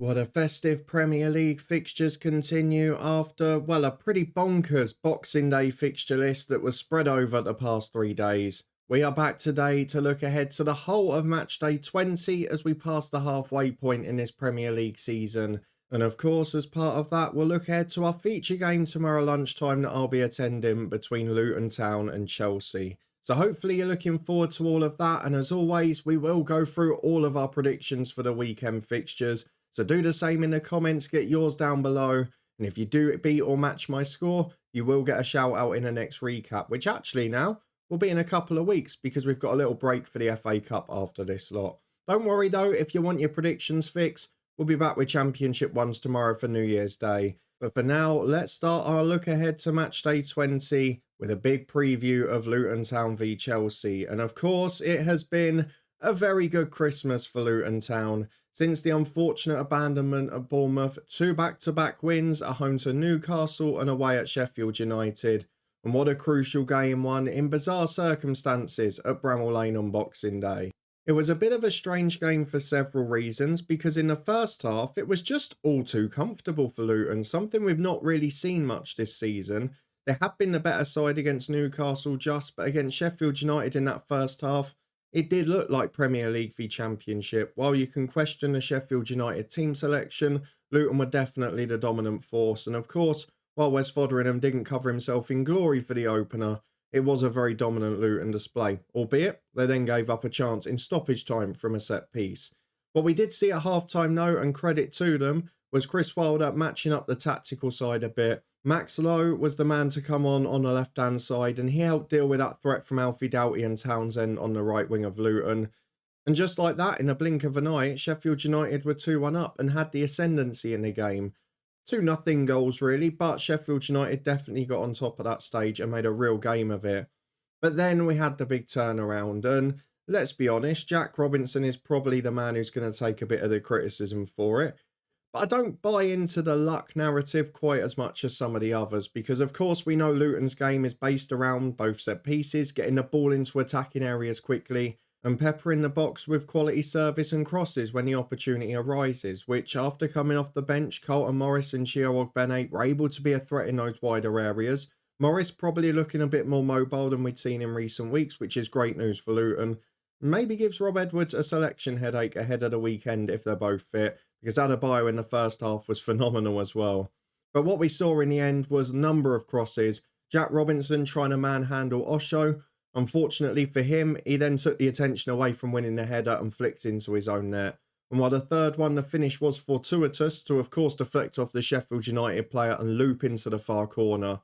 Well, the festive Premier League fixtures continue after, well, a pretty bonkers Boxing Day fixture list that was spread over the past 3 days. We are back today to look ahead to the whole of matchday 20 as we pass the halfway point in this Premier League season. And of course, as part of that, we'll look ahead to our feature game tomorrow lunchtime that I'll be attending between Luton Town and Chelsea. So hopefully you're looking forward to all of that. And as always, we will go through all of our predictions for the weekend fixtures. So do the same in the comments, get yours down below. And if you do beat or match my score, you will get a shout out in the next recap, which actually now will be in a couple of weeks because we've got a little break for the FA Cup after this lot. Don't worry though, if you want your predictions fixed, we'll be back with Championship ones tomorrow for New Year's Day. But for now, let's start our look ahead to matchday 20 with a big preview of Luton Town v Chelsea. And of course, it has been a very good Christmas for Luton Town. Since the unfortunate abandonment of Bournemouth, 2 back-to-back wins at home to Newcastle and away at Sheffield United. And what a crucial game one in bizarre circumstances at Bramall Lane on Boxing Day. It was a bit of a strange game for several reasons because in the first half it was just all too comfortable for Luton, something we've not really seen much this season. They have been the better side against Newcastle but against Sheffield United in that first half, it did look like Premier League v Championship. While you can question the Sheffield United team selection, Luton were definitely the dominant force. And of course, while Wes Foderingham didn't cover himself in glory for the opener, it was a very dominant Luton display, albeit they then gave up a chance in stoppage time from a set piece. What we did see at half-time though, and credit to them, was Chris Wilder matching up the tactical side a bit. Max Lowe was the man to come on the left-hand side, and he helped deal with that threat from Alfie Doughty and Townsend on the right wing of Luton. And just like that, in a blink of an eye, Sheffield United were 2-1 up and had the ascendancy in the game. 2-0 goals really, but Sheffield United definitely got on top of that stage and made a real game of it. But then we had the big turnaround, and let's be honest, Jack Robinson is probably the man who's going to take a bit of the criticism for it. But I don't buy into the luck narrative quite as much as some of the others, because of course we know Luton's game is based around both set pieces, getting the ball into attacking areas quickly, and peppering the box with quality service and crosses when the opportunity arises, which after coming off the bench, Carlton Morris and Chio Ogbene were able to be a threat in those wider areas. Morris probably looking a bit more mobile than we'd seen in recent weeks, which is great news for Luton. Maybe gives Rob Edwards a selection headache ahead of the weekend if they're both fit, because Adebayo in the first half was phenomenal as well. But what we saw in the end was a number of crosses. Jack Robinson trying to manhandle Osho. Unfortunately for him, he then took the attention away from winning the header and flicked into his own net. And while the third one, the finish was fortuitous to of course deflect off the Sheffield United player and loop into the far corner.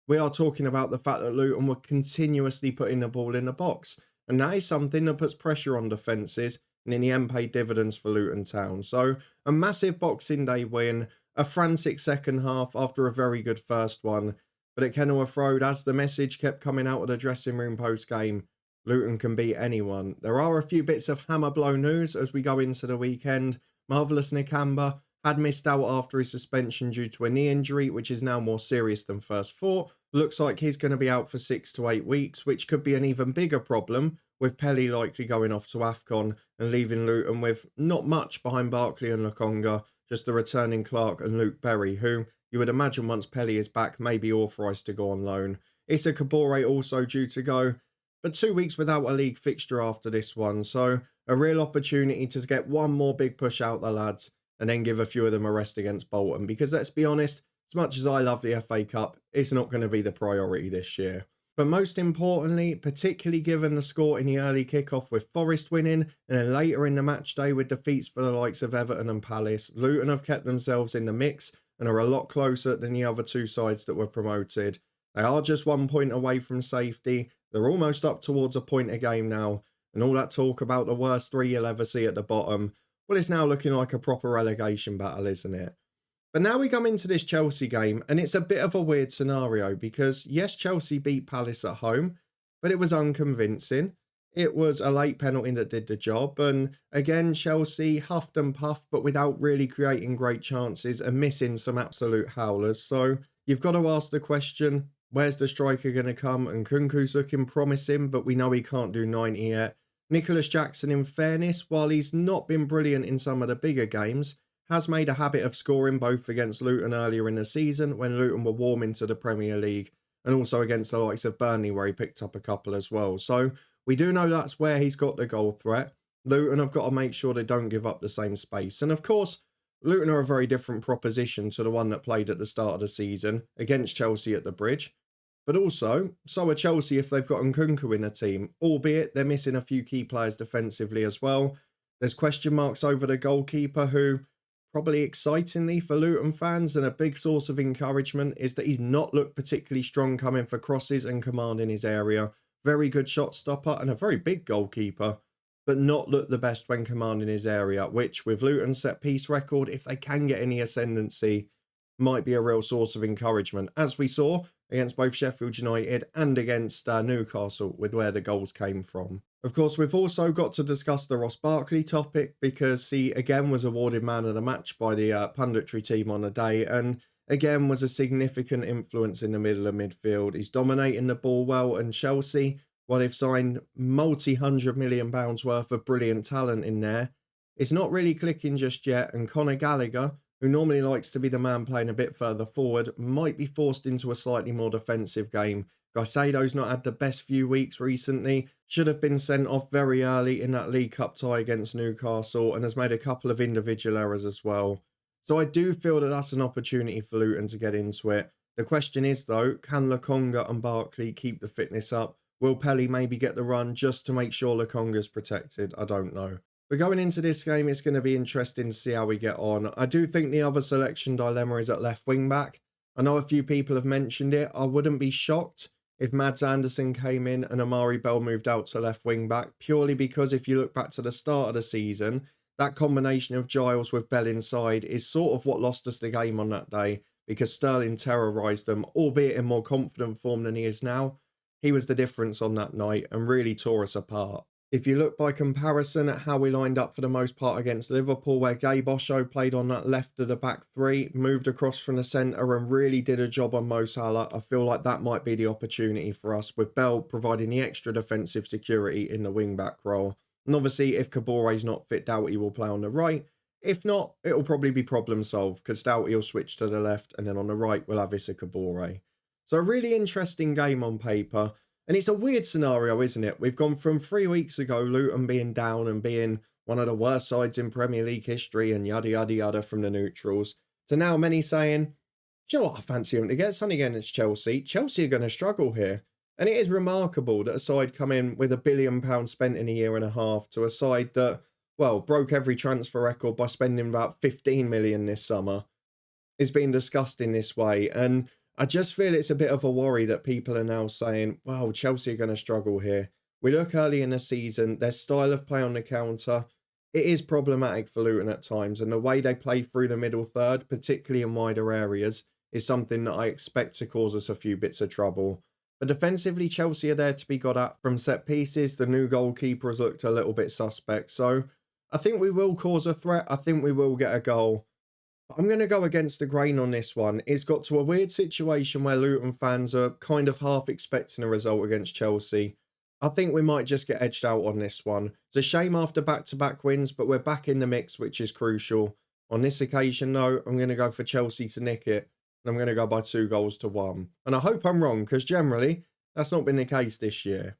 We are talking about the fact that Luton were continuously putting the ball in the box. And that is something that puts pressure on defences and in the end paid dividends for Luton Town. So a massive Boxing Day win, a frantic second half after a very good first one. But at Kenilworth Road, as the message kept coming out of the dressing room post-game, Luton can beat anyone. There are a few bits of hammer blow news as we go into the weekend. Marvellous Nakamba had missed out after his suspension due to a knee injury, which is now more serious than first thought. Looks like he's going to be out for 6 to 8 weeks, which could be an even bigger problem, with Pelly likely going off to AFCON and leaving Luton with not much behind Barkley and Lokonga, just the returning Clark and Luke Berry, who you would imagine once Pelly is back may be authorised to go on loan. Issa Kabore also due to go, but 2 weeks without a league fixture after this one, so a real opportunity to get one more big push out the lads and then give a few of them a rest against Bolton, because let's be honest, as much as I love the FA Cup, it's not going to be the priority this year. But most importantly, particularly given the score in the early kickoff with Forest winning, and then later in the match day with defeats for the likes of Everton and Palace, Luton have kept themselves in the mix and are a lot closer than the other two sides that were promoted. They are just 1 point away from safety. They're almost up towards a point a game now, and all that talk about the worst 3 you'll ever see at the bottom, well, it's now looking like a proper relegation battle, isn't it? But now we come into this Chelsea game, and it's a bit of a weird scenario because, yes, Chelsea beat Palace at home, but it was unconvincing. It was a late penalty that did the job, and again, Chelsea huffed and puffed, but without really creating great chances and missing some absolute howlers. So you've got to ask the question, where's the striker going to come? And Kunku's looking promising, but we know he can't do 90 yet. Nicholas Jackson, in fairness, while he's not been brilliant in some of the bigger games, has made a habit of scoring both against Luton earlier in the season when Luton were warming to the Premier League, and also against the likes of Burnley where he picked up a couple as well. So we do know that's where he's got the goal threat. Luton have got to make sure they don't give up the same space. And of course, Luton are a very different proposition to the one that played at the start of the season against Chelsea at the Bridge. But also, so are Chelsea if they've got Nkunku in the team, albeit they're missing a few key players defensively as well. There's question marks over the goalkeeper who, probably excitingly for Luton fans and a big source of encouragement, is that he's not looked particularly strong coming for crosses and commanding his area. Very good shot stopper and a very big goalkeeper, but not looked the best when commanding his area, which with Luton's set-piece record, if they can get any ascendancy, might be a real source of encouragement, as we saw against both Sheffield United and against Newcastle with where the goals came from. Of course, we've also got to discuss the Ross Barkley topic because he again was awarded man of the match by the punditry team on the day and again was a significant influence in the middle of midfield. He's dominating the ball well, and Chelsea, while they've signed multi-100 million pounds worth of brilliant talent in there, it's not really clicking just yet, and Conor Gallagher, who normally likes to be the man playing a bit further forward, might be forced into a slightly more defensive game. Caicedo's not had the best few weeks recently, should have been sent off very early in that League Cup tie against Newcastle, and has made a couple of individual errors as well. So I do feel that that's an opportunity for Luton to get into it. The question is though, can Lokonga and Barkley keep the fitness up? Will Pelly maybe get the run just to make sure Lokonga's protected? I don't know. But going into this game, it's going to be interesting to see how we get on. I do think the other selection dilemma is at left wing back. I know a few people have mentioned it. I wouldn't be shocked if Mads Andersen came in and Amari Bell moved out to left wing back, purely because if you look back to the start of the season, that combination of Giles with Bell inside is sort of what lost us the game on that day, because Sterling terrorised them, albeit in more confident form than he is now. He was the difference on that night and really tore us apart. If you look by comparison at how we lined up for the most part against Liverpool, where Gabe Osho played on that left of the back three, moved across from the centre and really did a job on Mo Salah, I feel like that might be the opportunity for us, with Bell providing the extra defensive security in the wing-back role. And obviously, if Kabore's not fit, Doughty will play on the right. If not, it'll probably be problem solved, because Doughty will switch to the left, and then on the right, we'll have Issa Kabore. So a really interesting game on paper. And it's a weird scenario, isn't it? We've gone from 3 weeks ago, Luton being down and being one of the worst sides in Premier League history and yada, yada, yada from the neutrals, to now many saying, do you know what, I fancy them to get something against Chelsea. Chelsea are going to struggle here. And it is remarkable that a side come in with £1 billion spent in a year and a half to a side that, well, broke every transfer record by spending about 15 million this summer, is being discussed in this way. And I just feel it's a bit of a worry that people are now saying, wow, Chelsea are going to struggle here. We look early in the season, their style of play on the counter, it is problematic for Luton at times. And the way they play through the middle third, particularly in wider areas, is something that I expect to cause us a few bits of trouble. But defensively, Chelsea are there to be got at from set pieces. The new goalkeeper has looked a little bit suspect. So I think we will cause a threat. I think we will get a goal. I'm going to go against the grain on this one. It's got to a weird situation where Luton fans are kind of half expecting a result against Chelsea. I think we might just get edged out on this one. It's a shame after back-to-back wins, but we're back in the mix, which is crucial. On this occasion, though, I'm going to go for Chelsea to nick it, and I'm going to go by 2-1. And I hope I'm wrong, because generally, that's not been the case this year.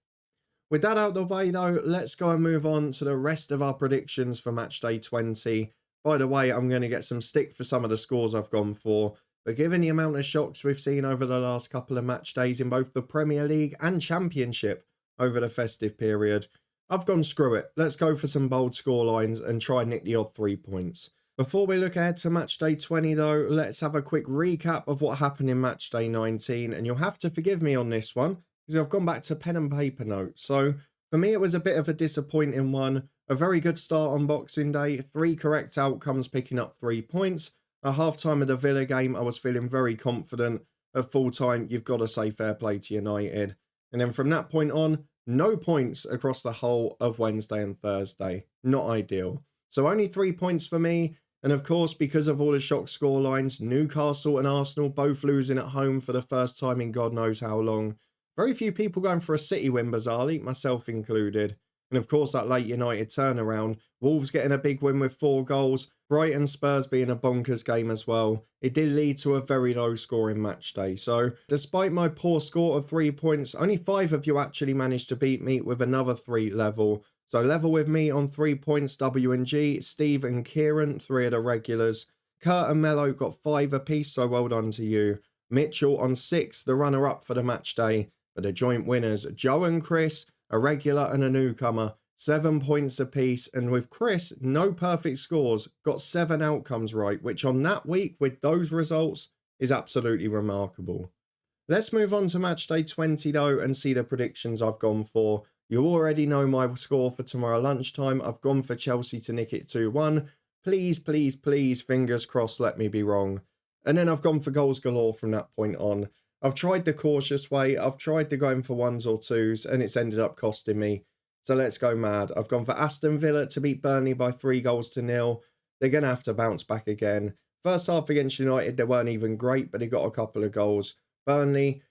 With that out of the way, though, let's go and move on to the rest of our predictions for matchday 20. By the way, I'm going to get some stick for some of the scores I've gone for, but given the amount of shocks we've seen over the last couple of match days in both the Premier League and Championship over the festive period, I've gone screw it. Let's go for some bold scorelines and try and nick the odd 3 points. Before we look ahead to matchday 20 though, let's have a quick recap of what happened in matchday 19, and you'll have to forgive me on this one, because I've gone back to pen and paper notes. So for me, it was a bit of a disappointing one. A very good start on Boxing Day, 3 correct outcomes picking up 3 points. At half-time of the Villa game, I was feeling very confident. At full-time, you've got to say fair play to United. And then from that point on, no points across the whole of Wednesday and Thursday. Not ideal. So only 3 points for me. And of course, because of all the shock scorelines, Newcastle and Arsenal both losing at home for the first time in God knows how long. Very few people going for a City win, bizarrely, myself included. And of course, that late United turnaround, Wolves getting a big win with 4 goals, Brighton Spurs being a bonkers game as well. It did lead to a very low scoring match day. So despite my poor score of 3 points, only 5 of you actually managed to beat me with another 3 level. So level with me on 3 points, W and G, Steve and Kieran, 3 of the regulars. Kurt and Mello got 5 apiece, so well done to you. Mitchell on 6, the runner-up for the match day. For the joint winners, Joe and Chris, a regular and a newcomer, 7 points apiece. And with Chris, no perfect scores, got 7 outcomes right, which on that week with those results is absolutely remarkable. Let's move on to match day 20 though and see the predictions I've gone for. You already know my score for tomorrow lunchtime. I've gone for Chelsea to nick it 2-1. Please, please, please, fingers crossed, let me be wrong. And then I've gone for goals galore from that point on. I've tried the cautious way. I've tried the going for 1s or 2s, and it's ended up costing me. So let's go mad. I've gone for Aston Villa to beat Burnley by 3-0. They're going to have to bounce back again. First half against United, they weren't even great, but they got a couple of goals. Burnley,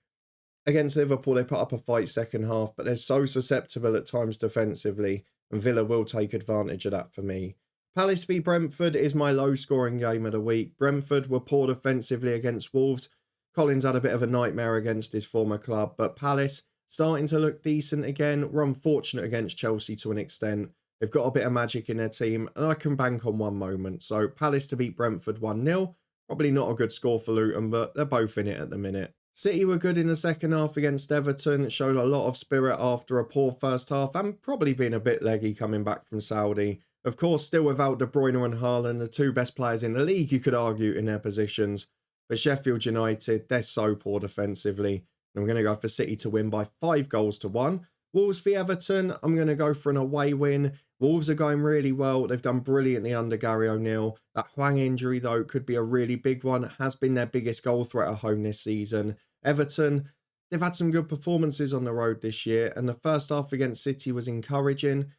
against Liverpool, they put up a fight second half, but they're so susceptible at times defensively, and Villa will take advantage of that for me. Palace v Brentford is my low-scoring game of the week. Brentford were poor defensively against Wolves. Collins had a bit of a nightmare against his former club, but Palace starting to look decent again. Were unfortunate against Chelsea to an extent. They've got a bit of magic in their team, and I can bank on one moment. So Palace to beat Brentford 1-0. Probably not a good score for Luton, but they're both in it at the minute. City were good in the second half against Everton. Showed a lot of spirit after a poor first half, and probably been a bit leggy coming back from Saudi. Of course, still without De Bruyne and Haaland, the 2 best players in the league, you could argue, in their positions. But Sheffield United, they're so poor defensively. I'm going to go for City to win by 5-1. Wolves v Everton, I'm going to go for an away win. Wolves are going really well. They've done brilliantly under Gary O'Neill. That Hwang injury, though, could be a really big one. It has been their biggest goal threat at home this season. Everton, they've had some good performances on the road this year, and the first half against City was encouraging.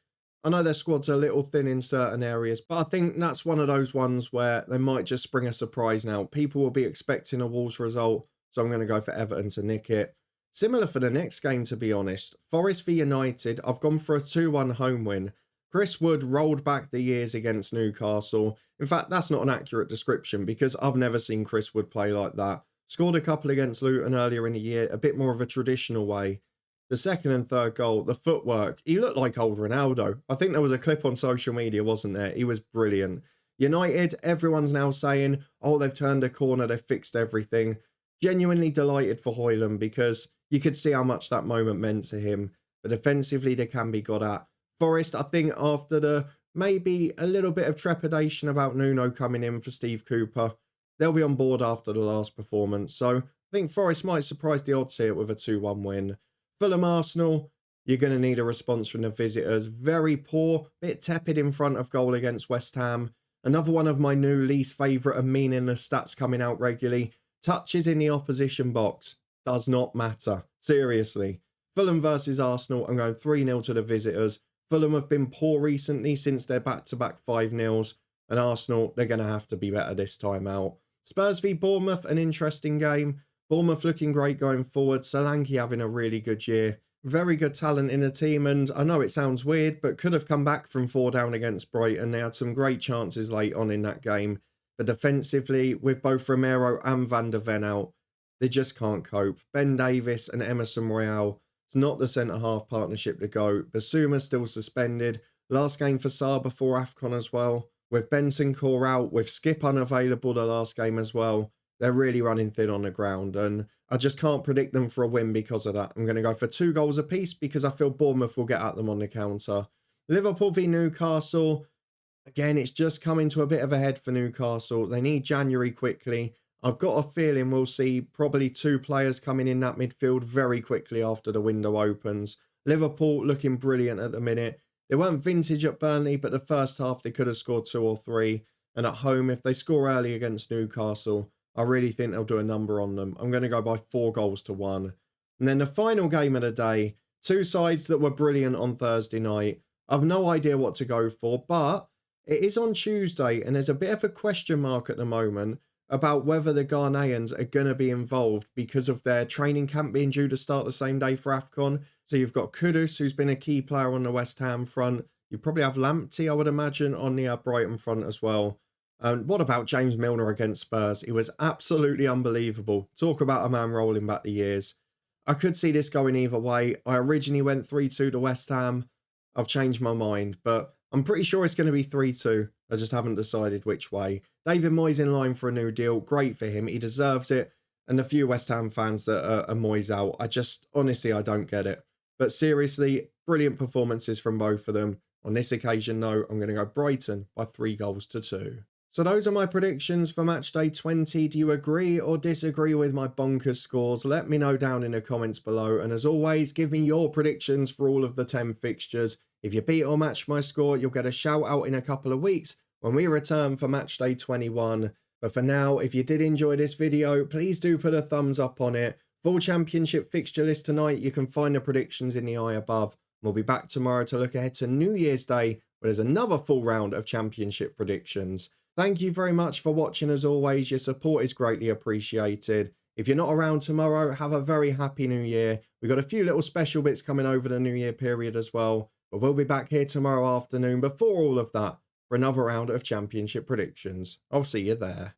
I know their squad's a little thin in certain areas, but I think that's one of those ones where they might just spring a surprise now. People will be expecting a Wolves result, so I'm going to go for Everton to nick it. Similar for the next game, to be honest. Forest v United, I've gone for a 2-1 home win. Chris Wood rolled back the years against Newcastle. In fact, that's not an accurate description because I've never seen Chris Wood play like that. Scored a couple against Luton earlier in the year, a bit more of a traditional way. The second and third goal, the footwork, he looked like old Ronaldo. I think there was a clip on social media, wasn't there? He was brilliant. United, everyone's now saying, oh, they've turned a corner, they've fixed everything. Genuinely delighted for Højlund because you could see how much that moment meant to him. But defensively, they can be got at. Forest, I think after the maybe a little bit of trepidation about Nuno coming in for Steve Cooper, they'll be on board after the last performance. So I think Forest might surprise the odds here with a 2-1 win. Fulham Arsenal, you're going to need a response from the visitors. Very poor, bit tepid in front of goal against West Ham. Another one of my new least favourite and meaningless stats coming out regularly. Touches in the opposition box. Does not matter. Seriously. Fulham versus Arsenal, I'm going 3-0 to the visitors. Fulham have been poor recently since their back-to-back 5-0s. And Arsenal, they're going to have to be better this time out. Spurs v Bournemouth, an interesting game. Bournemouth looking great going forward. Solanke having a really good year. Very good talent in the team, and I know it sounds weird, but could have come back from 4 down against Brighton. They had some great chances late on in that game. But defensively, with both Romero and Van der Ven out, they just can't cope. Ben Davies and Emerson Royale, it's not the centre-half partnership to go. Basuma still suspended. Last game for Sarr before AFCON as well. With Benson Core out, with Skip unavailable the last game as well. They're really running thin on the ground, and I just can't predict them for a win because of that. I'm going to go for 2 goals apiece because I feel Bournemouth will get at them on the counter. Liverpool v Newcastle. Again, it's just coming to a bit of a head for Newcastle. They need January quickly. I've got a feeling we'll see probably 2 players coming in that midfield very quickly after the window opens. Liverpool looking brilliant at the minute. They weren't vintage at Burnley, but the first half they could have scored 2 or 3. And at home, if they score early against Newcastle, I really think they'll do a number on them. I'm going to go by 4-1. And then the final game of the day, 2 sides that were brilliant on Thursday night. I've no idea what to go for, but it is on Tuesday, and there's a bit of a question mark at the moment about whether the Ghanaians are going to be involved because of their training camp being due to start the same day for AFCON. So you've got Kudus, who's been a key player on the West Ham front. You probably have Lamptey, I would imagine, on the Brighton front as well. What about James Milner against Spurs? He was absolutely unbelievable. Talk about a man rolling back the years. I could see this going either way. I originally went 3-2 to West Ham. I've changed my mind, but I'm pretty sure it's going to be 3-2. I just haven't decided which way. David Moyes in line for a new deal. Great for him. He deserves it. And the few West Ham fans that are Moyes out, honestly, I don't get it. But seriously, brilliant performances from both of them. On this occasion, though, I'm going to go Brighton by 3-2. So those are my predictions for matchday 20. Do you agree or disagree with my bonkers scores? Let me know down in the comments below. And as always, give me your predictions for all of the 10 fixtures. If you beat or match my score, you'll get a shout out in a couple of weeks when we return for matchday 21. But for now, if you did enjoy this video, please do put a thumbs up on it. Full championship fixture list tonight. You can find the predictions in the eye above. We'll be back tomorrow to look ahead to New Year's Day, where there's another full round of championship predictions. Thank you very much for watching as always. Your support is greatly appreciated. If you're not around tomorrow, have a very happy new year. We've got a few little special bits coming over the new year period as well. But we'll be back here tomorrow afternoon before all of that for another round of championship predictions. I'll see you there.